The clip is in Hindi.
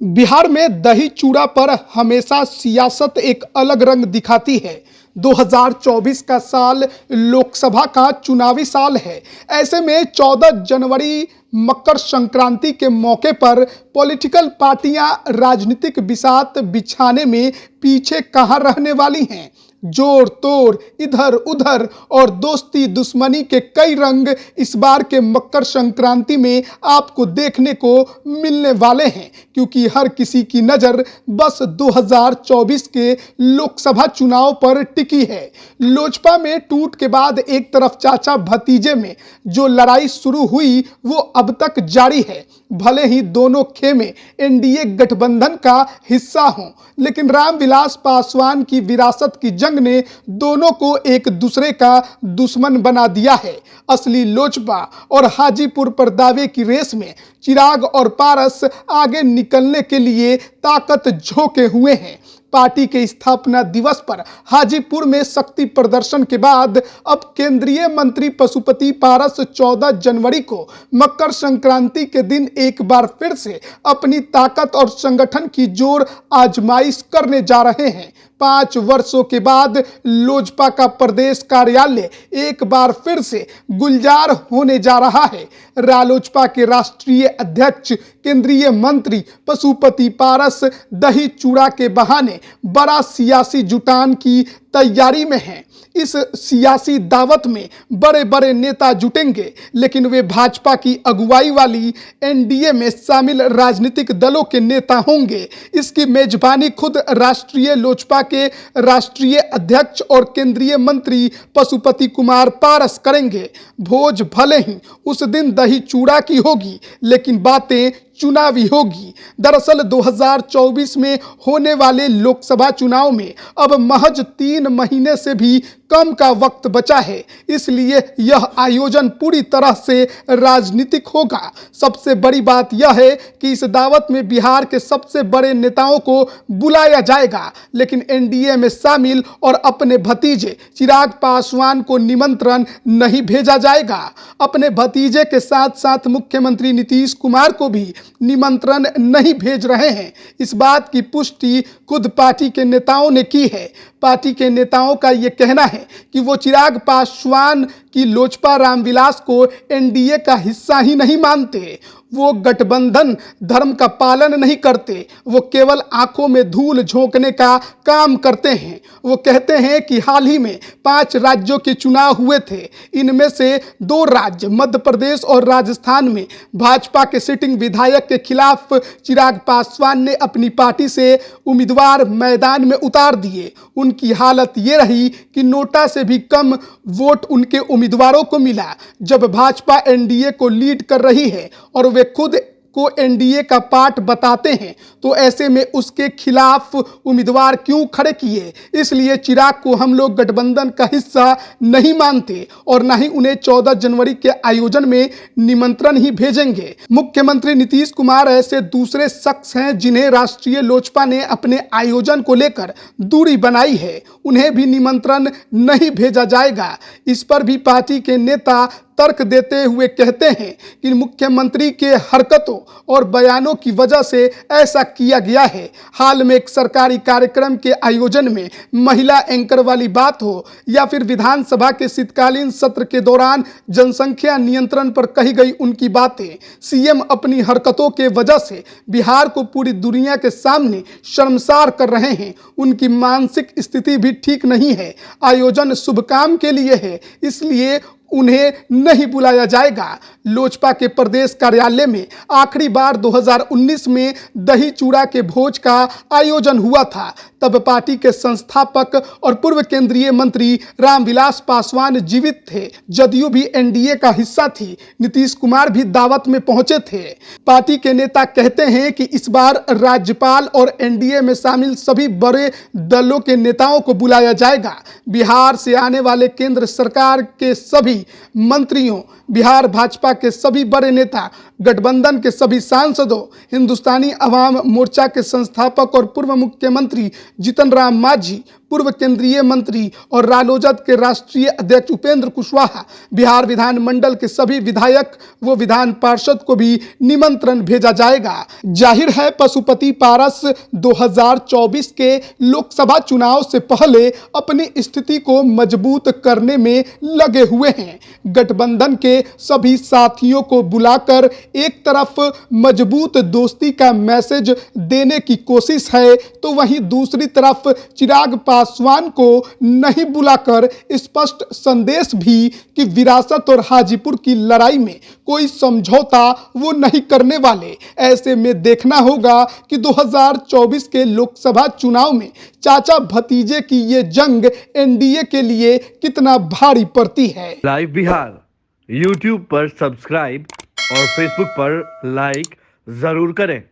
बिहार में दही चूड़ा पर हमेशा सियासत एक अलग रंग दिखाती है। 2024 का साल लोकसभा का चुनावी साल है। ऐसे में 14 जनवरी मकर संक्रांति के मौके पर पॉलिटिकल पार्टियां राजनीतिक बिसात बिछाने में पीछे कहां रहने वाली हैं। जोर तोड़ इधर उधर और दोस्ती दुश्मनी के कई रंग इस बार के मकर संक्रांति में आपको देखने को मिलने वाले हैं, क्योंकि हर किसी की नज़र बस 2024 के लोकसभा चुनाव पर टिकी है। लोजपा में टूट के बाद एक तरफ चाचा भतीजे में जो लड़ाई शुरू हुई वो अब तक जारी है। भले ही दोनों खेमे एनडीए गठबंधन का हिस्सा हों, लेकिन रामविलास पासवान की विरासत की जंग ने दोनों को एक दूसरे का दुश्मन बना दिया है। असली लोजपा और हाजीपुर पर दावे की रेस में चिराग और पारस आगे निकलने के लिए ताकत झोंके हुए हैं। पार्टी के स्थापना दिवस पर हाजीपुर में शक्ति प्रदर्शन के बाद अब केंद्रीय मंत्री पशुपति पारस 14 जनवरी को मकर संक्रांति के दिन एक बार फिर से अपनी ताकत और संगठन की जोर आजमाइश करने जा रहे हैं। 5 वर्षों के बाद लोजपा का प्रदेश कार्यालय एक बार फिर से गुलजार होने जा रहा है। रालोजपा के राष्ट्रीय अध्यक्ष केंद्रीय मंत्री पशुपति पारस दही चूड़ा के बहाने बड़ा सियासी जुटान की तैयारी में हैं। इस सियासी दावत में बड़े बड़े नेता जुटेंगे, लेकिन वे भाजपा की अगुवाई वाली एनडीए में शामिल राजनीतिक दलों के नेता होंगे। इसकी मेजबानी खुद राष्ट्रीय लोजपा के राष्ट्रीय अध्यक्ष और केंद्रीय मंत्री पशुपति कुमार पारस करेंगे। भोज भले ही उस दिन दही चूड़ा की होगी, लेकिन बातें चुनावी होगी। दरअसल 2024 में होने वाले लोकसभा चुनाव में अब महज 3 महीने से भी कम का वक्त बचा है, इसलिए यह आयोजन पूरी तरह से राजनीतिक होगा। सबसे बड़ी बात यह है कि इस दावत में बिहार के सबसे बड़े नेताओं को बुलाया जाएगा, लेकिन एनडीए में शामिल और अपने भतीजे चिराग पासवान को निमंत्रण नहीं भेजा जाएगा। अपने भतीजे के साथ साथ मुख्यमंत्री नीतीश कुमार को भी निमंत्रण नहीं भेज रहे हैं। इस बात की पुष्टि खुद पार्टी के नेताओं ने की है। पार्टी के नेताओं का ये कहना है कि वो चिराग पासवान की लोजपा रामविलास को एनडीए का हिस्सा ही नहीं मानते। वो गठबंधन धर्म का पालन नहीं करते, वो केवल आंखों में धूल झोंकने का काम करते हैं। वो कहते हैं कि हाल ही में 5 राज्यों के चुनाव हुए थे। इनमें से 2 राज्य मध्य प्रदेश और राजस्थान में भाजपा के सिटिंग विधायक के खिलाफ चिराग पासवान ने अपनी पार्टी से उम्मीदवार मैदान में उतार दिए। उनकी हालत ये रही कि नोटा से भी कम वोट उनके उम्मीदवारों को मिला। जब भाजपा एनडीए को लीड कर रही है और वे खुद को एनडीए का पार्ट बताते हैं, तो ऐसे में उसके खिलाफ उम्मीदवार क्यों खड़े किए। इसलिए चिराग को हम लोग गठबंधन का हिस्सा नहीं मानते और न ही उन्हें 14 जनवरी के आयोजन में निमंत्रण ही भेजेंगे। मुख्यमंत्री नीतीश कुमार ऐसे दूसरे शख्स हैं जिन्हें राष्ट्रीय लोजपा ने अपने आयोजन को लेकर दूरी बनाई है। उन्हें भी निमंत्रण नहीं भेजा जाएगा। इस पर भी पार्टी के नेता तर्क देते हुए कहते हैं कि मुख्यमंत्री के हरकतों और बयानों की वजह से ऐसा किया गया है। हाल में एक सरकारी कार्यक्रम के आयोजन में महिला एंकर वाली बात हो या फिर विधानसभा के शीतकालीन सत्र के दौरान जनसंख्या नियंत्रण पर कही गई उनकी बातें, सीएम अपनी हरकतों के वजह से बिहार को पूरी दुनिया के सामने शर्मसार कर रहे हैं। उनकी मानसिक स्थिति भी ठीक नहीं है। आयोजन शुभ काम के लिए है, इसलिए उन्हें नहीं बुलाया जाएगा। लोजपा के प्रदेश कार्यालय में आखिरी बार 2019 में दही चूड़ा के भोज का आयोजन हुआ था। तब पार्टी के संस्थापक और पूर्व केंद्रीय मंत्री रामविलास पासवान जीवित थे। जदयू भी एनडीए का हिस्सा थी। नीतीश कुमार भी दावत में पहुंचे थे। पार्टी के नेता कहते हैं कि इस बार राज्यपाल और एनडीए में शामिल सभी बड़े दलों के नेताओं को बुलाया जाएगा। बिहार से आने वाले केंद्र सरकार के सभी मंत्रियों, बिहार भाजपा के सभी बड़े नेता, गठबंधन के सभी सांसदों, हिंदुस्तानी अवाम मोर्चा के संस्थापक और पूर्व मुख्यमंत्री जीतन राम मांझी, पूर्व केंद्रीय मंत्री और रालोजद के राष्ट्रीय अध्यक्ष उपेंद्र कुशवाहा, बिहार विधानमंडल के सभी विधायक व विधान पार्षद को भी निमंत्रण भेजा जाएगा। जाहिर है पशुपति पारस 2024 के लोकसभा चुनाव से पहले अपनी स्थिति को मजबूत करने में लगे हुए हैं। गठबंधन के सभी साथियों को बुलाकर एक तरफ मजबूत दोस्ती का मैसेज देने की कोशिश है, तो वहीं दूसरी तरफ चिराग पासवान को नहीं बुलाकर स्पष्ट संदेश भी कि विरासत और हाजीपुर की लड़ाई में कोई समझौता वो नहीं करने वाले। ऐसे में देखना होगा कि 2024 के लोकसभा चुनाव में चाचा भतीजे की ये जंग एनडीए के लिए कितना भारी पड़ती है। लाइव बिहार यूट्यूब पर सब्सक्राइब और फेसबुक पर लाइक जरूर करें।